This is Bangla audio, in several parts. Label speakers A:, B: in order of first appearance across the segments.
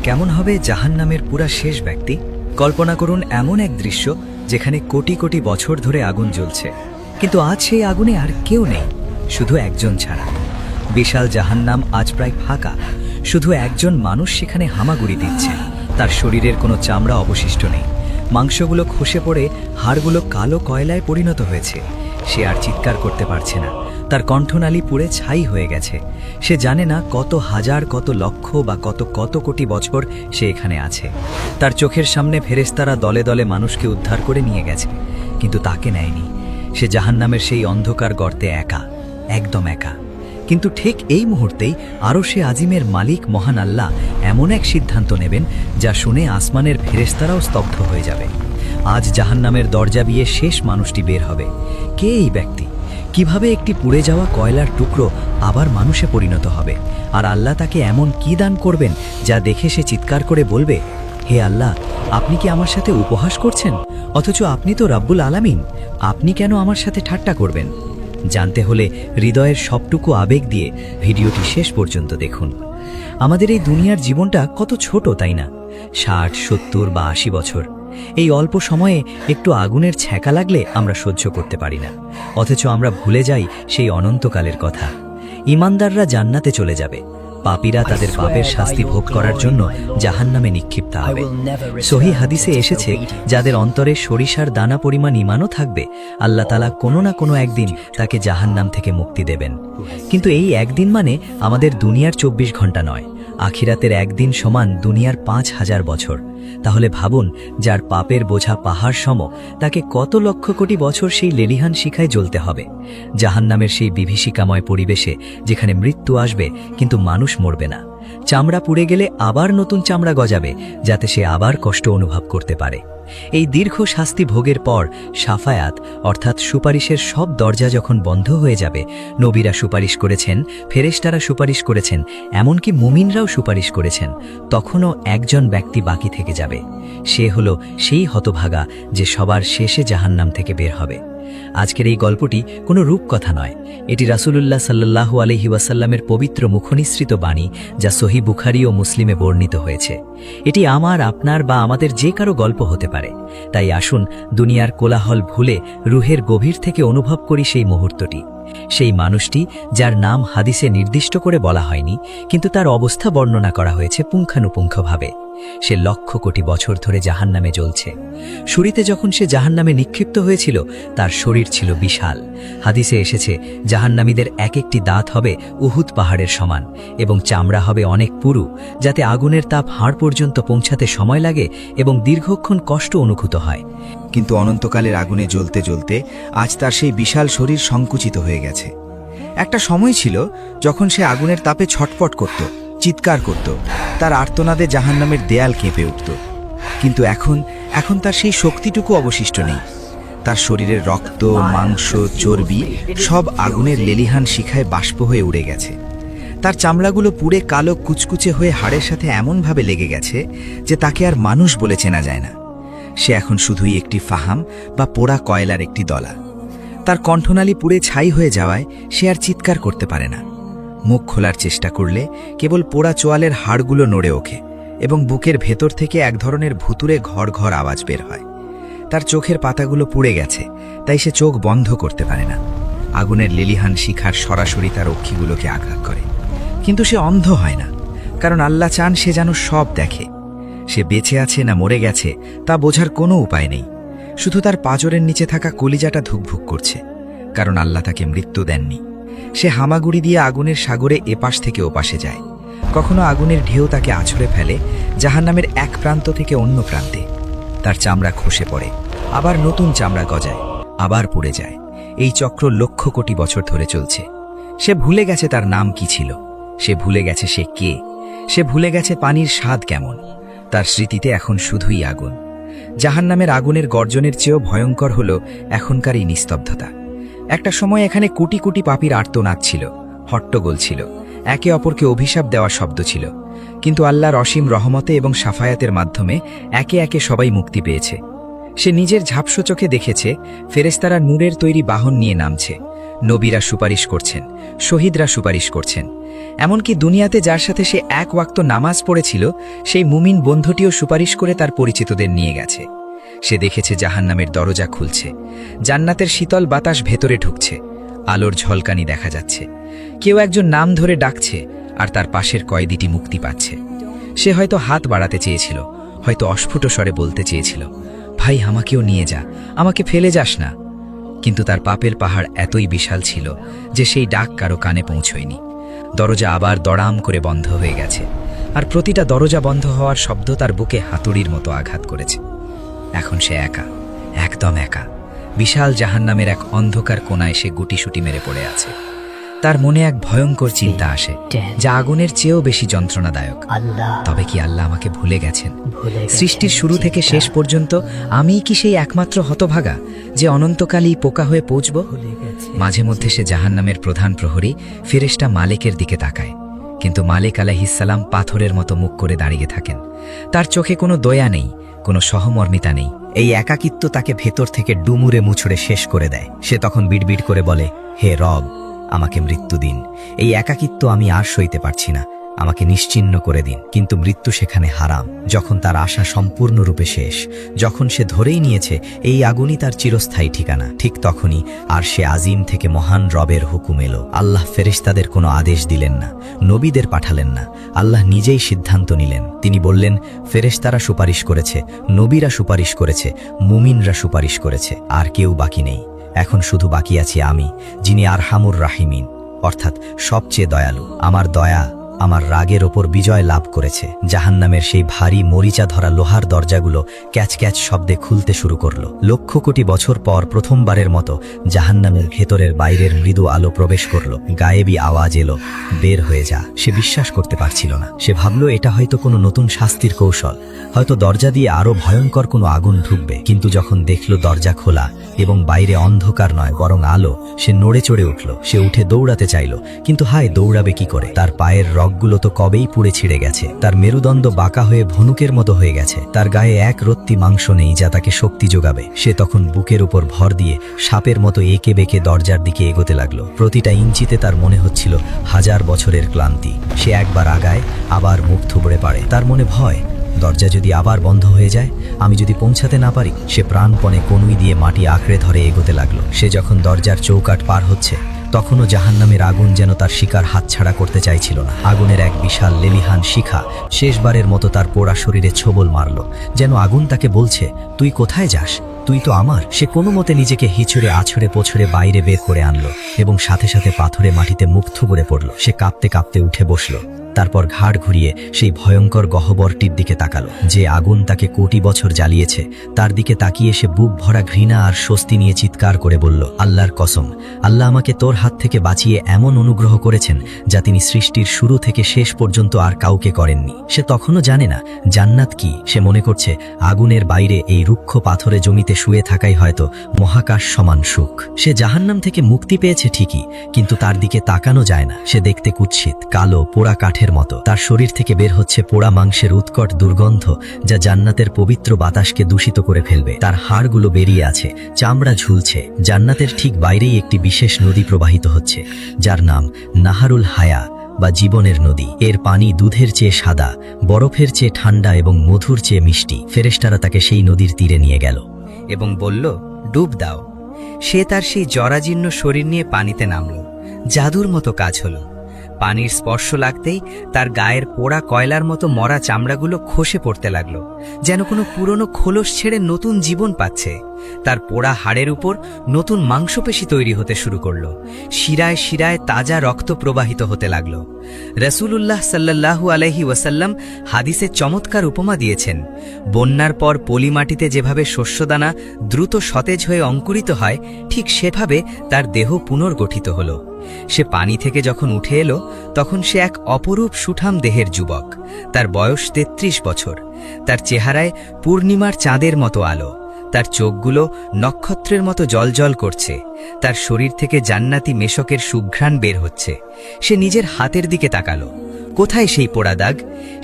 A: কেমন হবে জাহান্নামের পুরা শেষ ব্যক্তি? কল্পনা করুন এমন এক দৃশ্য যেখানে কোটি কোটি বছর ধরে আগুন জ্বলছে, কিন্তু আজ সেই আগুনে আর কেউ নেই, শুধু একজন ছাড়া। বিশাল জাহান্নাম আজ প্রায় ফাঁকা, শুধু একজন মানুষ সেখানে হামাগুড়ি দিচ্ছে। তার শরীরের কোনো চামড়া অবশিষ্ট নেই, মাংসগুলো খসে পড়ে হাড়গুলো কালো কয়লায় পরিণত হয়েছে। সে আর চিৎকার করতে পারছে না, তার কণ্ঠনালী পুড়ে ছাই হয়ে গেছে। সে জানে না কত হাজার, কত লক্ষ বা কত কত কোটি বছর সে এখানে আছে। তার চোখের সামনে ফেরেশতারা দলে দলে মানুষকে উদ্ধার করে নিয়ে গেছে, কিন্তু তাকে নেয়নি। সে জাহান্নামের সেই অন্ধকার গর্তে একা, একদম একা। কিন্তু ঠিক এই মুহূর্তেই আরশে আজিমের মালিক মহান আল্লাহ এমন এক সিদ্ধান্ত নেবেন যা শুনে আসমানের ফেরেশতারাও স্তব্ধ হয়ে যাবে। আজ জাহান্নামের দরজা দিয়ে শেষ মানুষটি বের হবে। কে এই ব্যক্তি? কিভাবে একটি পুড়ে যাওয়া কয়লার টুকরো আবার মানুষে পরিণত হবে? আর আল্লাহ তাকে এমন কি দান করবেন যা দেখে সে চিৎকার করে বলবে, হে আল্লাহ, আপনি কি আমার সাথে উপহাস করছেন? অথচ আপনি তো রাব্বুল আলামিন, আপনি কেন আমার সাথে ঠাট্টা করবেন? জানতে হলে হৃদয়ের সবটুকু আবেগ দিয়ে ভিডিওটি শেষ পর্যন্ত দেখুন। আমাদের এই দুনিয়ার জীবনটা কত ছোট, তাই না? 60, 70 বা 80 বছর। এই অল্প সময়ে একটু আগুনের ছ্যাঁকা লাগলে আমরা সহ্য করতে পারি না, অথচ আমরা ভুলে যাই সেই অনন্তকালের কথা। ঈমানদাররা জান্নাতে চলে যাবে, পাপীরা তাদের পাপের শাস্তি ভোগ করার জন্য জাহান্নামে নিক্ষিপ্ত হবে। সহিহ হাদিসে এসেছে, যাদের অন্তরে সরিষার দানা পরিমাণ ঈমানও থাকবে, আল্লাহ তাআলা কোনো না কোনো একদিন তাকে জাহান্নাম থেকে মুক্তি দেবেন। কিন্তু এই একদিন মানে আমাদের দুনিয়ার 24 ঘন্টা নয়, আখিরাতের একদিন সমান দুনিয়ার 5000 বছর। তাহলে ভাবুন, যার পাপের বোঝা পাহাড় সম, তাকে কত লক্ষ কোটি বছর সেই লেলিহান শিখায় জ্বলতে হবে। জাহান্নামের সেই বিভীষিকাময় পরিবেশে যেখানে মৃত্যু আসবে কিন্তু মানুষ মরবে না। চামড়া পুড়ে গেলে আবার নতুন চামড়া গজাবে, যাতে সে আবার কষ্ট অনুভব করতে পারে। এই দীর্ঘ শাস্তি ভোগের পর শাফায়াত অর্থাৎ সুপারিশের সব দরজা যখন বন্ধ হয়ে যাবে, নবীরা সুপারিশ করেছেন, ফেরেশতারা সুপারিশ করেছেন, এমনকি মুমিনরাও সুপারিশ করেছেন, তখনও একজন ব্যক্তি বাকি থেকে যাবে। সে হলো সেই হতভাগা যে সবার শেষে জাহান্নাম থেকে বের হবে। আজকের এই গল্পটি কোনো রূপকথা নয়, এটি রাসূলুল্লাহ সাল্লাল্লাহু আলাইহি ওয়াসাল্লামের পবিত্র মুখনিসৃত বাণী, যা সহিহ বুখারী ও মুসলিমে বর্ণিত হয়েছে। এটি আমার, আপনার বা আমাদের যে কারো গল্প হতে পারে। তাই আসুন দুনিয়ার কোলাহল ভুলে রুহের গভীর থেকে অনুভব করি সেই মুহূর্তটি, সেই মানুষটি যার নাম হাদিসে নির্দিষ্ট করে বলা হয়নি, কিন্তু তার অবস্থা বর্ণনা করা হয়েছে পুঙ্খানুপুঙ্খভাবে। সে লক্ষ কোটি বছর ধরে জাহান্নামে জ্বলছে। শুরুতে যখন সে জাহান্নামে নিক্ষিপ্ত হয়েছিল, তার শরীর ছিল বিশাল। হাদিসে এসেছে, জাহান্নামীদের এক একটি দাঁত হবে উহুদ পাহাড়ের সমান এবং চামড়া হবে অনেক পুরু, যাতে আগুনের তাপ হাড় পর্যন্ত পৌঁছাতে সময় লাগে এবং দীর্ঘক্ষণ কষ্ট অনুভূত হয়।
B: কিন্তু অনন্তকালের আগুনে জ্বলতে জ্বলতে আজ তার সেই বিশাল শরীর সংকুচিত হয়ে গেছে। একটা সময় ছিল যখন সে আগুনের তাপে ছটফট করত, চিৎকার করত, তার আর্তনাদে জাহান্নামের দেয়াল কেঁপে উঠত। কিন্তু এখন তার সেই শক্তিটুকু অবশিষ্ট নেই। তার শরীরের রক্ত, মাংস, চর্বি সব আগুনের লেলিহান শিখায় বাষ্প হয়ে উড়ে গেছে। তার চামড়াগুলো পুড়ে কালো কুচকুচে হয়ে হাড়ের সাথে এমনভাবে লেগে গেছে যে তাকে আর মানুষ বলে চেনা যায় না। সে এখন শুধুই একটি ফাহাম বা পোড়া কয়লার একটি দলা। তার কণ্ঠনালী পুড়ে ছাই হয়ে যাওয়ায় সে আর চিৎকার করতে পারে না। মুখ খোলার চেষ্টা করলে কেবল পোড়া চোয়ালের হাড়গুলো নড়ে ওঠে এবং বুকের ভেতর থেকে এক ধরনের ভুতুরে ঘর ঘর আওয়াজ বের হয়। তার চোখের পাতাগুলো পুড়ে গেছে, তাই সে চোখ বন্ধ করতে পারে না। আগুনের লেলিহান শিখার সরাসরি তার অক্ষিগুলোকে আঘাত করে, কিন্তু সে অন্ধ হয় না, কারণ আল্লাহ চান সে যেন সব দেখে। সে বেঁচে আছে না মরে গেছে তা বোঝার কোনো উপায় নেই। শুধু তার পাঁজরের নিচে থাকা কলিজাটা ধুকভুক করছে, কারণ আল্লাহ তাকে মৃত্যু দেননি। সে হামাগুড়ি দিয়ে আগুনের সাগরে এপাশ থেকে ওপাশে যায়। কখনো আগুনের ঢেউ তাকে আছড়ে ফেলে জাহান্নামের এক প্রান্ত থেকে অন্য প্রান্তে। তার চামড়া খসে পড়ে, আবার নতুন চামড়া গজায়, আবার পুড়ে যায়। এই চক্র লক্ষ কোটি বছর ধরে চলছে। সে ভুলে গেছে তার নাম কি ছিল, সে ভুলে গেছে সে কে, সে ভুলে গেছে পানির স্বাদ কেমন। তার স্মৃতিতে এখন শুধুই আগুন। জাহান্নামের আগুনের গর্জনের চেয়েও ভয়ঙ্কর হল এখনকার এই নিস্তব্ধতা। একটা সময় এখানে কোটি কোটি পাপীর আর্তনাদ ছিল, হট্টগোল ছিল, একে অপরকে অভিশাপ দেওয়ার শব্দ ছিল। কিন্তু আল্লাহর অসীম রহমতে এবং সাফায়াতের মাধ্যমে একে একে সবাই মুক্তি পেয়েছে। সে নিজের ঝাপসো চোখে দেখেছে ফেরেশতারা নূরের তৈরি বাহন নিয়ে নামছে, নবীরা সুপারিশ করছেন, শহীদরা সুপারিশ করছেন।
A: এমনকি দুনিয়াতে যার সাথে সে এক ওয়াক্ত নামাজ পড়েছিল সেই মুমিন বন্ধুটিও সুপারিশ করে তার পরিচিতদের নিয়ে গেছে। সে দেখেছে জাহান্নামের দরজা খুলছে, জান্নাতের শীতল বাতাস ভেতরে ঢুকছে, আলোর ঝলকানি দেখা যাচ্ছে। কেউ একজন নাম ধরে ডাকছে আর তার পাশের কয়েদিটি মুক্তি পাচ্ছে। সে হয়তো হাত বাড়াতে চেয়েছিল, হয়তো অস্ফুট স্বরে বলতে চেয়েছিল, ভাই আমাকেও নিয়ে যা, আমাকে ফেলে যাস না। কিন্তু তার পাপের পাহাড় এতই বিশাল ছিল যে সেই ডাক কারো কানে পৌঁছয়নি। দরজা আবার দড়াম করে বন্ধ হয়ে গেছে, আর প্রতিটা দরজা বন্ধ হওয়ার শব্দ তার বুকে হাতুড়ির মতো আঘাত করেছে। এখন সে একা, একদম একা। বিশাল জাহান্নামের এক অন্ধকার কোণায় সে গুটিসুটি মেরে পড়ে আছে। তার মনে এক ভয়ঙ্কর চিন্তা আসে, যা আগুনের চেয়েও বেশি যন্ত্রণাদায়ক। তবে কি আল্লাহ আমাকে ভুলে গেছেন? সৃষ্টির শুরু থেকে শেষ পর্যন্ত আমিই কি সেই একমাত্র হতভাগা যে অনন্তকালই পোকা হয়ে পৌঁছব? মাঝে মধ্যে সে জাহান্নামের প্রধান প্রহরী ফেরেশতা মালিকের দিকে তাকায়, কিন্তু মালিক আলাইহিসসালাম পাথরের মতো মুখ করে দাঁড়িয়ে থাকেন। তার চোখে কোনো দয়া নেই, কোনো সহমর্মিতা নেই।
B: এই একাকিত্ব তাকে ভেতর থেকে ডুমুরে মুছড়ে শেষ করে দেয়। সে তখন বিড়বিড় করে বলে, হে রব, আমাকে মৃত্যু দিন। এই একাকিত্ব আমি আর সইতে পারছি না, আমাকে নিশ্চিহ্ন করে দিন। কিন্তু মৃত্যু সেখানে হারাম। যখন তার আশা সম্পূর্ণরূপে শেষ, যখন সে ধরেই নিয়েছে এই আগুনই তার চিরস্থায়ী ঠিকানা, ঠিক তখনই আর সে আজিম থেকে মহান রবের হুকুম এলো। আল্লাহ ফেরেশতাদের কোনো আদেশ দিলেন না, নবীদের পাঠালেন না, আল্লাহ নিজেই সিদ্ধান্ত নিলেন। তিনি বললেন, ফেরেশতারা সুপারিশ করেছে, নবীরা সুপারিশ করেছে, মুমিনরা সুপারিশ করেছে, আর কেউ বাকি নেই। এখন শুধু বাকি আছি আমি, যিনি আরহামুর রাহিমিন, অর্থাৎ সবচেয়ে দয়ালু। আমার দয়া আমার রাগের ওপর বিজয় লাভ করেছে। জাহান্নামের সেই ভারী মরিচা ধরা লোহার দরজাগুলো ক্যাচ ক্যাচ শব্দে খুলতে শুরু করলো। লক্ষ কোটি বছর পর প্রথমবারের মতো জাহান্নামের ভেতরের বাইরের মৃদু আলো প্রবেশ করলো। গায়েবী আওয়াজ এলো, বের হয়ে যা। সে বিশ্বাস করতে পারছিল না। সে ভাবল এটা হয়তো কোনো নতুন শাস্তির কৌশল, হয়তো দরজা দিয়ে আরো ভয়ঙ্কর কোনো আগুন ঢুকবে। কিন্তু যখন দেখল দরজা খোলা এবং বাইরে অন্ধকার নয় বরং আলো, সে নড়ে চড়ে উঠল। সে উঠে দৌড়াতে চাইল, কিন্তু হায়, দৌড়াবে কি করে? তার পায়ের রগগুলো তো কবেই পুড়ে ছিঁড়ে গেছে। তার মেরুদণ্ড বাঁকা হয়ে ভনুকের মতো হয়ে গেছে। তার গায়ে এক রত্তি মাংস নেই যা তাকে শক্তি যোগাবে। সে তখন বুকের উপর ভর দিয়ে সাপের মতো এঁকে বেঁকে দরজার দিকে এগোতে লাগলো। প্রতিটা ইঞ্চিতে তার মনে হচ্ছিল হাজার বছরের ক্লান্তি। সে একবার আগায়, আবার মুখ থুবড়ে পারে। তার মনে ভয়, দরজা যদি আবার বন্ধ হয়ে যায়, আমি যদি পৌঁছাতে না পারি। সে প্রাণপণে কনুই দিয়ে মাটি আঁকড়ে ধরে এগোতে লাগলো। সে যখন দরজার চৌকাঠ পার হচ্ছে, তখনও জাহান্নামের আগুন যেন তার শিকার হাতছাড়া করতে চাইছিল না। আগুনের এক বিশাল লেলিহান শিখা শেষবারের মতো তার পোড়া শরীরে ছোবল মারল, যেন আগুন তাকে বলছে, তুই কোথায় যাস? তুই তো আমার। সে কোনো মতে নিজেকে হিচড়ে আছড়ে পোছড়ে বাইরে বের করে আনলো এবং সাথে সাথে পাথরে মাটিতে মুখ থুবড়ে পড়ল। সে কাঁপতে কাঁপতে উঠে বসল। তারপর ঘাড় ঘুরিয়ে সেই ভয়ঙ্কর গহ্বরটির দিকে তাকালো। যে আগুন তাকে কোটি বছর জ্বালিয়েছে, তার দিকে তাকিয়ে সে বুক ভরা ঘৃণা আর স্বস্তি নিয়ে চিৎকার করে বলল, আল্লাহর কসম, আল্লাহ আমাকে তোর হাত থেকে বাঁচিয়ে এমন অনুগ্রহ করেছেন যা তিনি সৃষ্টির শুরু থেকে শেষ পর্যন্ত আর কাউকে করেননি। সে তখনও জানে না জান্নাত কি। সে মনে করছে আগুনের বাইরে এই রুক্ষ পাথরে জমিতে শুয়ে থাকাই হয়তো মহাকাশ সমান সুখ। সে জাহান্নাম থেকে মুক্তি পেয়েছে ঠিকই, কিন্তু তার দিকে তাকানো যায় না। সে দেখতে কুৎসিত, কালো, পোড়া কাঠের মতো। তার শরীর থেকে বের হচ্ছে পোড়া মাংসের উৎকট দুর্গন্ধ, যা জান্নাতের পবিত্র বাতাসকে দূষিত করে ফেলবে। তার হাড়গুলো বেরিয়ে আছে, চামড়া ঝুলছে। জান্নাতের ঠিক বাইরেই একটি বিশেষ নদী প্রবাহিত হচ্ছে, যার নাম নাহারুল হায়া বা জীবনের নদী। এর পানি দুধের চেয়ে সাদা, বরফের চেয়ে ঠান্ডা এবং মধুর চেয়ে মিষ্টি। ফেরেশতারা তাকে সেই নদীর তীরে নিয়ে গেল এবং বলল, ডুব দাও। সে তার সেই জরাজীর্ণ শরীর নিয়ে পানিতে নামল। জাদুর মতো কাজ হলো। পানির স্পর্শ লাগতেই তার গায়ের পোড়া কয়লার মতো মরা চামড়াগুলো খসে পড়তে লাগলো, যেন কোনো পুরনো খোলস ছেড়ে নতুন জীবন পাচ্ছে। তার পোড়া হাড়ের উপর নতুন মাংসপেশি তৈরি হতে শুরু করলো। শিরায় শিরায় তাজা রক্ত প্রবাহিত হতে লাগলো। রাসূলুল্লাহ সাল্লাল্লাহু আলাইহি ওয়াসাল্লাম হাদিসে চমৎকার উপমা দিয়েছেন, বন্যার পর পলিমাটিতে যেভাবে শস্যদানা দ্রুত সতেজ হয়ে অঙ্কুরিত হয়, ঠিক সেভাবে তার দেহ পুনর্গঠিত হলো। সে পানি থেকে যখন উঠে এলো, তখন সে এক অপরূপ সুঠাম দেহের যুবক। তার বয়স 33 বছর। তার চেহারায় পূর্ণিমার চাঁদের মতো আলো। তার চোখগুলো নক্ষত্রের মতো জ্বলজ্বল করছে। তার শরীর থেকে জান্নাতি মেশকের সুঘ্রাণ বের হচ্ছে। সে নিজের হাতের দিকে তাকালো। কোথায় সেই পোড়া দাগ?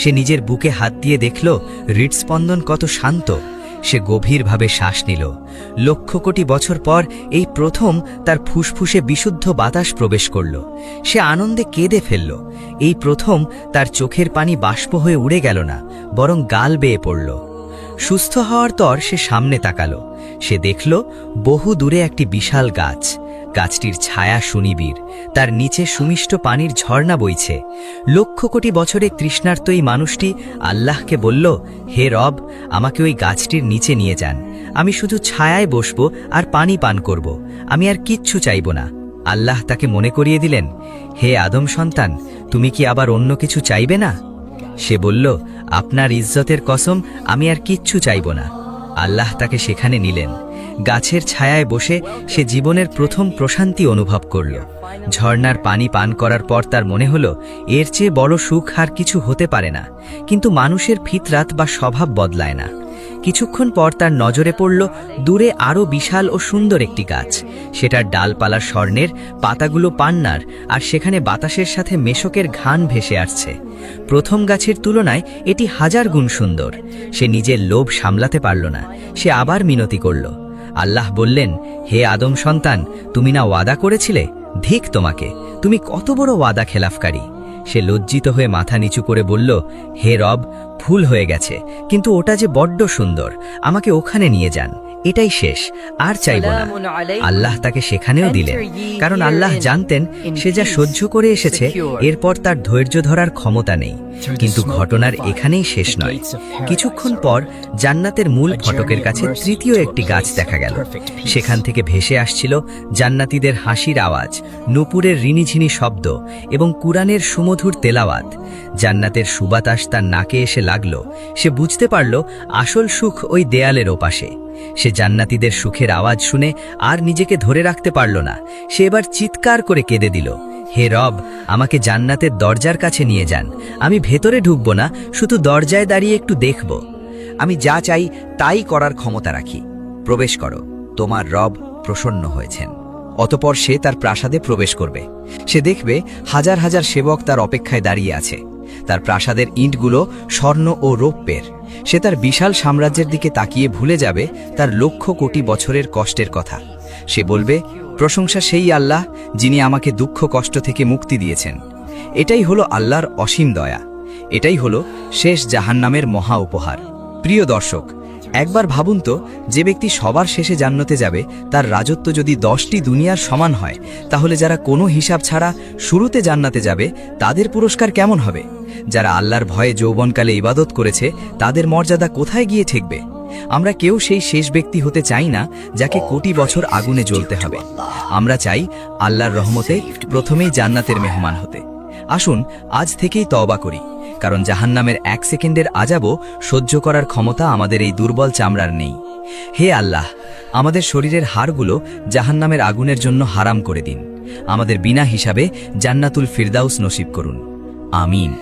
B: সে নিজের বুকে হাত দিয়ে দেখল হৃদস্পন্দন কত শান্ত।
A: সে গভীরভাবে শ্বাস নিল। লক্ষ কোটি বছর পর এই প্রথম তার ফুসফুসে বিশুদ্ধ বাতাস প্রবেশ করল। সে আনন্দে কেঁদে ফেলল। এই প্রথম তার চোখের পানি বাষ্প হয়ে উড়ে গেল না, বরং গাল বেয়ে পড়ল। সুস্থ হওয়ার পর সে সামনে তাকালো। সে দেখল বহু দূরে একটি বিশাল গাছ। গাছটির ছায়া সুনিবিড়, তার নিচে সুমিষ্ট পানির ঝর্ণা বইছে। লক্ষ কোটি বছরে তৃষ্ণার্ত এই মানুষটি আল্লাহকে বলল, হে রব, আমাকে ওই গাছটির নিচে নিয়ে যান। আমি শুধু ছায়ায় বসবো আর পানি পান করব। আমি আর কিচ্ছু চাইব না। আল্লাহ তাকে মনে করিয়ে দিলেন, হে আদম সন্তান, তুমি কি আবার অন্য কিছু চাইবে না? সে বলল, আপনার ইজ্জতের কসম, আমি আর কিচ্ছু চাইব না। আল্লাহ তাকে সেখানে নিলেন। গাছের ছায়ায় বসে সে জীবনের প্রথম প্রশান্তি অনুভব করল। ঝর্ণার পানি পান করার পর তার মনে হলো, এর চেয়ে বড় সুখ আর কিছু হতে পারে না। কিন্তু মানুষের ফিতরাত বা স্বভাব বদলায় না। কিছুক্ষণ পর তার নজরে পড়ল দূরে আরও বিশাল ও সুন্দর একটি গাছ। সেটার ডালপালা স্বর্ণের, পাতাগুলো পান্নার, আর সেখানে বাতাসের সাথে মেশকের ঘ্রাণ ভেসে আসছে। প্রথম গাছের তুলনায় এটি 1000 গুণ সুন্দর। সে নিজের লোভ সামলাতে পারল না। সে আবার মিনতি করল। আল্লাহ বললেন, হে আদম সন্তান, তুমি না ওয়াদা করেছিলে? ধিক তোমাকে, তুমি কত বড় ওয়াদা খেলাফকারী। সে লজ্জিত হয়ে মাথা নিচু করে বলল, হে রব, ভুল হয়ে গেছে, কিন্তু ওটা যে বড্ড সুন্দর, আমাকে ওখানে নিয়ে যান। এটাই শেষ, আর চাইব না। আল্লাহ তাকে সেখানেও দিলেন, কারণ আল্লাহ জানতেন সে যা সহ্য করে এসেছে এরপর তার ধৈর্য ধরার ক্ষমতা নেই। কিন্তু ঘটনার এখানেই শেষ নয়। কিছুক্ষণ পর জান্নাতের মূল ফটকের কাছে তৃতীয় একটি গাছ দেখা গেল। সেখান থেকে ভেসে আসছিল জান্নাতীদের হাসির আওয়াজ, নূপুরের রিনিঝিনি শব্দ এবং কুরআনের সুমধুর তেলাওয়াত। জান্নাতের সুবাতাস তার নাকে এসে লাগল। সে বুঝতে পারল আসল সুখ ওই দেয়ালের ওপাশে। সে জান্নাতীদের সুখের আওয়াজ শুনে আর নিজেকে ধরে রাখতে পারল না। সে এবার চিৎকার করে কেঁদে দিল, হে রব, আমাকে জান্নাতের দরজার কাছে নিয়ে যান। আমি ভেতরে ঢুকব না, শুধু দরজায় দাঁড়িয়ে একটু দেখব।
B: আমি যা চাই তাই করার ক্ষমতা রাখি। প্রবেশ করো, তোমার রব প্রসন্ন হয়েছেন। অতঃপর সে তার প্রাসাদে প্রবেশ করবে। সে দেখবে হাজার হাজার সেবক তার অপেক্ষায় দাঁড়িয়ে আছে। তার প্রাসাদের ইঁটগুলো স্বর্ণ ও রৌপ্যের। সে তার বিশাল সাম্রাজ্যের দিকে তাকিয়ে ভুলে যাবে তার লক্ষ কোটি বছরের কষ্টের কথা। সে বলবে, প্রশংসা সেই আল্লাহ যিনি আমাকে দুঃখ কষ্ট থেকে মুক্তি দিয়েছেন। এটাই হলো আল্লাহর অসীম দয়া। এটাই হলো শেষ জাহান্নামের মহা উপহার। প্রিয় দর্শক, একবার ভাবুন তো, যে ব্যক্তি সবার শেষে জান্নাতে যাবে তার রাজত্ব যদি 10টি দুনিয়ার সমান হয়, তাহলে যারা কোনো হিসাব ছাড়া শুরুতে জান্নাতে যাবে তাদের পুরস্কার কেমন হবে? যারা আল্লাহর ভয়ে যৌবনকালে ইবাদত করেছে তাদের মর্যাদা কোথায় গিয়ে ঠেকবে? আমরা কেউ সেই শেষ ব্যক্তি হতে চাই না যাকে কোটি বছর আগুনে জ্বলতে হবে। আমরা চাই আল্লাহর রহমতে প্রথমেই জান্নাতের মেহমান হতে। আসুন আজ থেকেই তওবা করি, কারণ জাহান্নামের 1 সেকেন্ডের আযাবও সহ্য করার ক্ষমতা আমাদের এই দুর্বল চামড়ার নেই। হে আল্লাহ, আমাদের শরীরের হাড়গুলো জাহান্নামের আগুনের জন্য হারাম করে দিন। আমাদের বিনা হিসাবে জান্নাতুল ফিরদাউস নসিব করুন। আমিন।